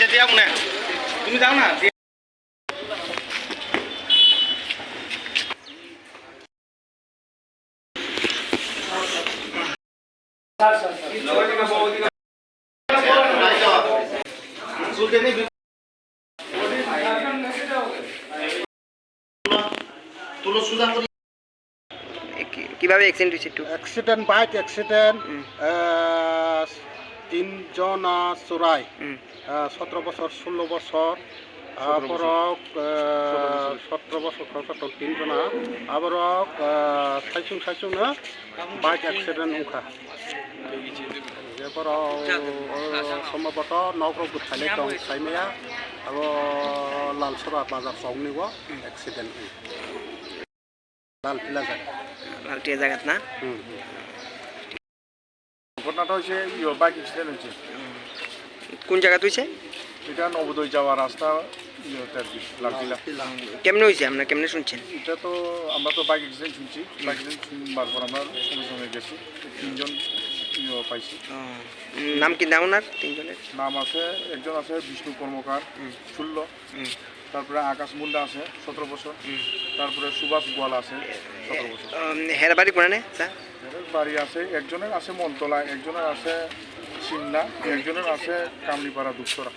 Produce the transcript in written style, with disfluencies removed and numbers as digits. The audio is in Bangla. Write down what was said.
আচ্ছা দিয়া মনে তুমি যাও না কিভাবে অ্যাক্সিডেন্ট হয়েছে একটু? অ্যাক্সিডেন্ট বাইক অ্যাক্সিডেন্ট তিনজন চোরাই 17 বছর 16 বছর আবার 17 বছর 3 जना আবার সাইসুং বাইক অ্যাক্সিডেন্ট উখা এরপর সম্ভবত নগর গুথাইলে দं সাইমায়া আবার লালসরা বাজার সাউনিব অ্যাক্সিডেন্ট লালপিলা জায়গা লালটিয়া জায়গাত না? ঘটনাটা হচ্ছে বাইক অ্যাক্সিডেন্ট হয়েছে। কোন জায়গাতে হয়েছে? এটা নবোদয় যাওয়ার রাস্তা লালকিলা। কেমনে হয়েছে, আপনার কেমনে শুনছেন? এটা তো আমরা তো বাইক অ্যাক্সিডেন্ট শুনছি, বাইক অ্যাক্সিডেন্ট শুনবার পর আমরা সঙ্গে সঙ্গে গেছি, 3 জন পাইছি। নাম কি নাম ওনার? 3 জনের নাম আছে, একজন আছে বিষ্ণু কর্মকার 16, তারপরে আকাশ মুন্ডা আছে 17 বছর, তারপরে সুভাষ গোয়াল আছে 17 বছর। হের বাড়ি কোনে স্যার? বাড়ি আছে একজনের আছে মনতলা, একজনের আছে সিমলা, একজনের আছে কামলিপাড়া দুপসরা।